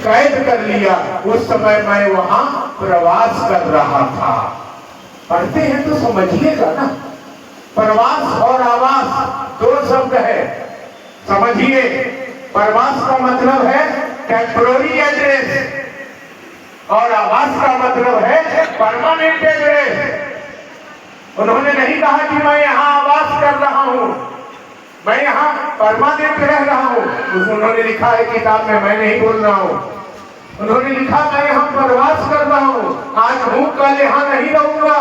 कैद कर लिया, उस समय मैं वहां प्रवास कर रहा था। पढ़ते हैं तो समझिएगा ना, प्रवास और आवास दो शब्द है, समझिए। प्रवास का मतलब है टेम्पोररी एड्रेस और आवास का मतलब है परमानेंट एड्रेस। उन्होंने नहीं कहा कि मैं यहाँ आवास कर रहा हूँ, मैं यहाँ परमानेंट रह रहा हूँ। उन्होंने लिखा है किताब में, मैं नहीं बोल रहा हूँ। उन्होंने लिखा मैं यहाँ प्रवास कर रहा हूँ, आज हूँ कल यहाँ नहीं रहूंगा।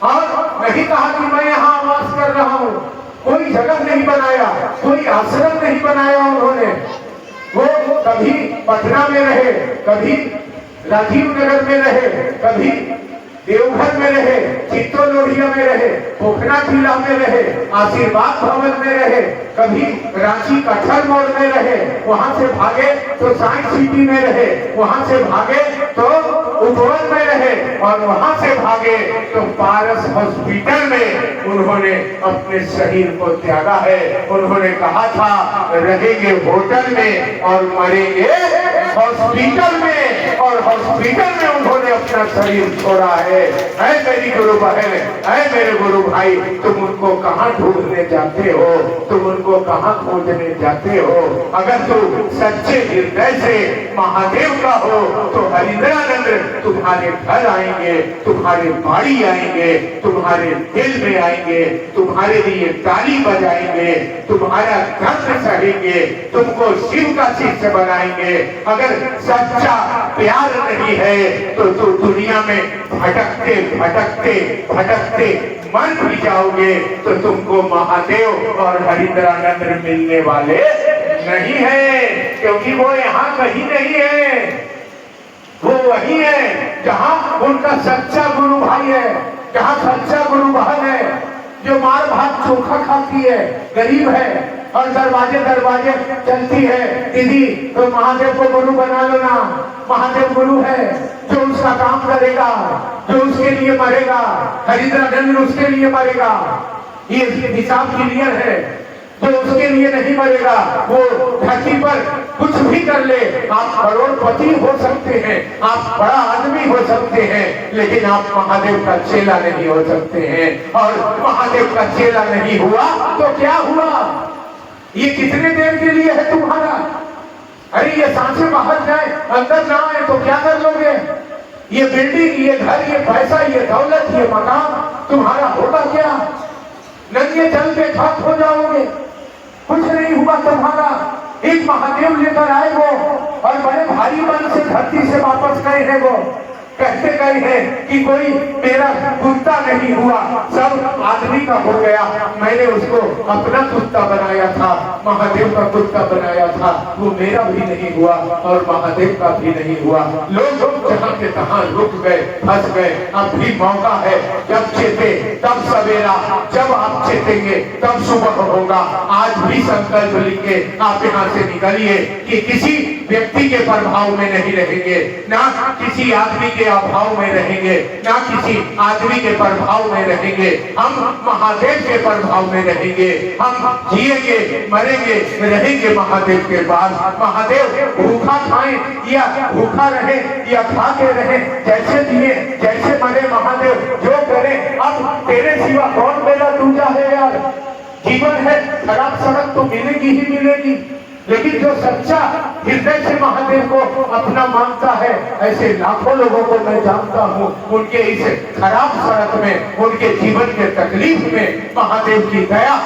और नहीं कहा कि मैं यहाँ आवास कर रहा हूँ, कोई जगह नहीं बनाया, कोई आश्रम नहीं बनाया उन्होंने। वो कभी पटना में रहे, कभी राजीव नगर में रहे, कभी देवघर में रहे, चित्तो लोहिया में रहे, पोखरा जिला में रहे, आशीर्वाद भवन में रहे, कभी रांची कठर मोड़ में रहे, वहां से भागे तो साइंस सिटी में रहे, वहां से भागे तो उपवन में रहे, और वहां से भागे तो पारस हॉस्पिटल में उन्होंने अपने शरीर को त्यागा है। उन्होंने कहा था रहेंगे होटल में और मरेंगे हॉस्पिटल में, और हॉस्पिटल में उन्होंने अपना शरीर छोड़ा है। ऐ मेरी गुरु बहन, ऐ मेरे गुरु भाई, तुम उनको कहाँ ढूंढने जाते हो, तुम उनको कहाँ खोजने जाते हो? अगर तुम सच्चे हृदय से महादेव का हो तो हरिद्रानंद तुम्हारे घर आएंगे, तुम्हारे बाड़ी आएंगे, तुम्हारे दिल में आएंगे, तुम्हारे लिए ताली बजाएंगे, तुम्हारा धर्म सहेंगे, तुमको शिव का शिष्य बनाएंगे। अगर सच्चा प्यार नहीं है तो दुनिया में भटकते भटकते भटकते मर भी जाओगे, तो तुमको महादेव और हरिद्रानंद मिलने वाले नहीं है, क्योंकि वो यहाँ कहीं नहीं है। वो वही है जहाँ उनका सच्चा गुरु भाई है, जहाँ सच्चा गुरु बहन है, जो मार भात चोखा खाती है, गरीब है और दरवाजे दरवाजे चलती है, दीदी तो महादेव को गुरु बना लो ना, महादेव गुरु है जो उसका काम करेगा, जो उसके लिए मरेगा, हरिद्रानंद उसके लिए मरेगा। ये हिसाब क्लियर है, जो उसके लिए नहीं मरेगा वो धरती पर कुछ भी कर ले। आप करोड़पति हो सकते हैं, आप बड़ा आदमी हो सकते हैं, लेकिन आप महादेव का चेला नहीं हो सकते हैं। और महादेव का चेला नहीं हुआ तो क्या हुआ? ये कितने देर के लिए है तुम्हारा? अरे ये सांसें बाहर जाए, अंदर ना आए तो क्या कर लोगे? ये बिल्डिंग, ये घर, ये पैसा, ये दौलत, ये मकान तुम्हारा होगा क्या? नंगे जल के खाक हो जाओगे, कुछ नहीं हुआ तुम्हारा। एक महादेव लेकर आए वो, और बड़े भारी मन से धरती से वापस गए हैं। वो कहते गए हैं कि कोई मेरा कुत्ता नहीं हुआ, सब आदमी का हो गया। मैंने उसको अपना कुत्ता बनाया था, महादेव का कुत्ता बनाया था, वो मेरा भी नहीं हुआ और महादेव का भी नहीं हुआ। लोग जहाँ के तहाँ रुक गए, फंस गए। अब भी मौका है, जब चेते तब सवेरा, जब आप चेतेंगे तब सुबह होगा। आज भी संकल्प लेके आप यहाँ से निकलिए कि किसी व्यक्ति के प्रभाव में नहीं रहेंगे, ना किसी आदमी के अभाव में रहेंगे, ना किसी आदमी के प्रभाव में रहेंगे। हम महादेव के प्रभाव में रहेंगे, हम जिएंगे, मरेंगे, रहेंगे महादेव के पास। महादेव भूखा खाए या भूखा रहे या खा के रहे, जैसे जिए जैसे मरे, महादेव जो करे। अब तेरे सिवा कौन मेरा दूजा है यार? जीवन है, खराब सड़क तो मिलेगी ही मिलेगी, लेकिन जो सच्चा हृदय से महादेव को अपना मानता है, ऐसे लाखों लोगों को मैं जानता हूँ। उनके इस खराब सड़क में, उनके जीवन के तकलीफ में महादेव की दया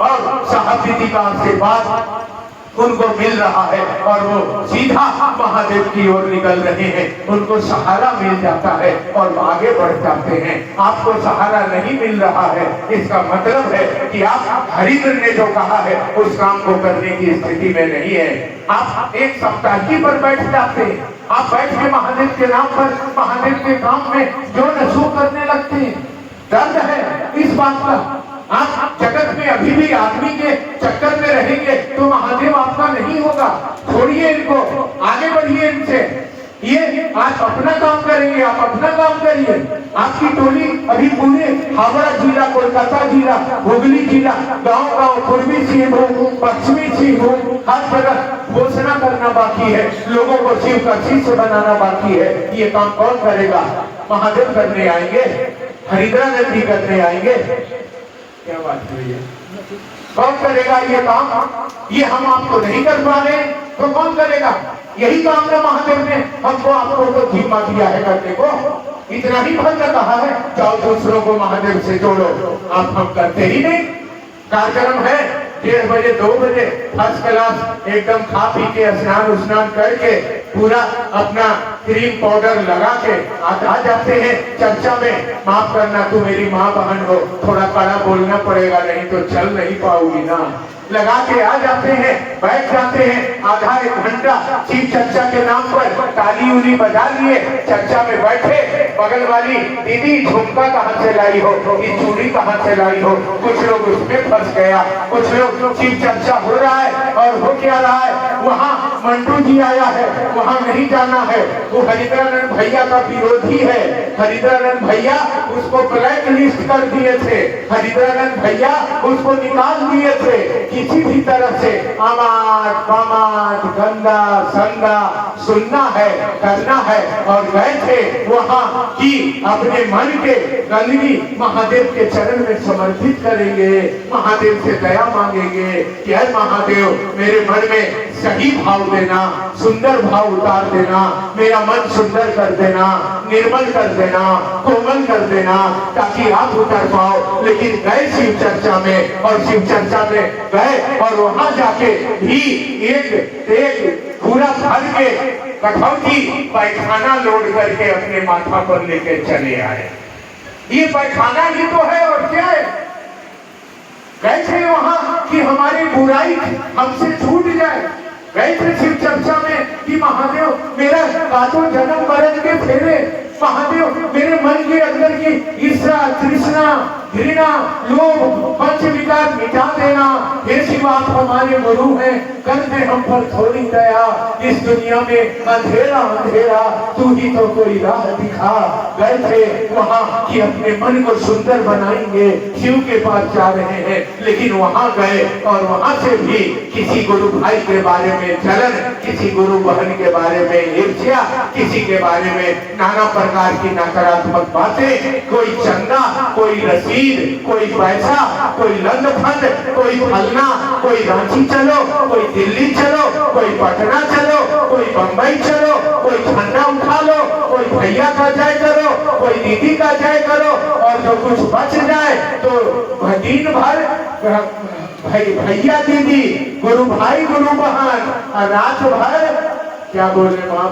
और सहानुभूति का आशीर्वाद उनको मिल रहा है, और वो सीधा महादेव की ओर निकल रहे हैं। उनको सहारा मिल जाता है और आगे बढ़ जाते हैं। आपको सहारा नहीं मिल रहा है, इसका मतलब है कि आप हरिद्र ने जो कहा है उस काम को करने की स्थिति में नहीं है। आप एक सप्ताही पर बैठ जाते, आप बैठ के महादेव के नाम पर, महादेव के काम में जो नशो करने लगते हैं। दर्द है इस बात का। आप जगत में अभी भी आदमी के चक्कर में रहेंगे तो महादेव आपका नहीं होगा। छोड़िए इनको, आगे बढ़िए इनसे। ये आज अपना काम करेंगे, आप अपना काम करिए। आपकी टोली अभी पूरे हावड़ा जिला, कोलकाता जिला, हुगली जिला, गांव-गांव, पूर्वी सिंहभूम, पश्चिमी सिंहभूम, हर जगह घोषणा करना बाकी है, लोगों को शिव का शिष्य बनाना बाकी है। ये काम कौन करेगा? महादेव करने आएंगे, हरिद्रा नदी करने आएंगे। क्या बात हुई है? कौन करेगा ये काम? ये हम आपको नहीं कर पा रहे तो कौन करेगा? यही काम ना महादेव ने हमको आपको तो जिम्मा दिया है करने को। इतना ही फल कहा है, जाओ दूसरों को महादेव से जोड़ो। आप हम करते ही नहीं। कार्यक्रम है 1:30 बजे 2 बजे, फर्स्ट क्लास एकदम खा पी के स्नान करके पूरा अपना क्रीम पाउडर लगा के आ जाते हैं चर्चा में। माफ करना, तू मेरी माँ बहन हो, थोड़ा कड़ा बोलना पड़ेगा, नहीं तो चल नहीं पाऊंगी ना। लगा के आ जाते हैं, बैठ जाते हैं, आधा 1 घंटा शिव चर्चा के नाम पर ताली उली बजा लिए, चर्चा में बैठे। बगल वाली दीदी झुमका कहाँ से लाई हो, ये चूड़ी कहाँ से लाई हो, कुछ लोग उसमें फंस गया। कुछ लोग शिव चर्चा हो रहा है और हो क्या रहा है, वहाँ मंटू जी आया है, वहाँ नहीं जाना है। वो हरिद्रानंद भैया का विरोधी है। हरिद्रानंद भैया उसको ब्लैक लिस्ट कर दिए थे, हरिद्रानंद भैया उसको निकाल दिए थे। किसी भी तरह से आमाद पामाद गंदा संदा सुनना है, करना है, और गए थे वहाँ कि अपने मन के गंदगी महादेव के चरण में समर्पित करेंगे, महादेव से दया मांगेंगे कि हे महादेव मेरे मन में सही भाव देना, सुंदर भाव उतार देना, मेरा मन सुंदर कर देना, निर्मल कर देना, कोमल कर देना, ताकि आप उतर पाओ। लेकिन गए शिव चर्चा में, और शिव चर्चा में गए और वहां जाके भी एक पूरा भर के कठौती पैखाना लोड करके अपने माथा पर लेके चले आए। ये पैखाना ही तो है और क्या है? गए थे वहां कि हमारी बुराई हमसे छूट जाए। गए थे शिव चर्चा में कि महादेव मेरा काटो जन्म मरण के फेरे, महादेव मेरे मन के अंदर की ईर्ष्या, तृष्णा, घृणा, लोभ, पंच विकार मिटा देना। हे शिव आप हमारे गुरु हैं, कर दे हम पर थोड़ी दया। इस दुनिया में अंधेरा अंधेरा, तू ही तो कोई राह दिखा। गए थे वहाँ कि अपने मन को सुंदर बनाएंगे, शिव के पास जा रहे हैं। लेकिन वहाँ गए और वहाँ से भी किसी गुरु भाई के बारे में जलन, किसी गुरु बहन के बारे में ईर्ष्या, किसी के बारे में नाना प्रकार की नकारात्मक बातें, कोई चंदा, कोई रसीद, कोई पैसा, कोई लंद फंद, कोई फलना, कोई रांची चलो, कोई दिल्ली चलो, कोई पटना चलो, कोई बंबई चलो, कोई झंडा उठा लो, कोई भैया का जय करो, कोई दीदी का जय करो, और जो कुछ बच जाए तो दिन भर भैया दीदी, गुरु भाई गुरु बहन, और रात भर क्या बोले वहां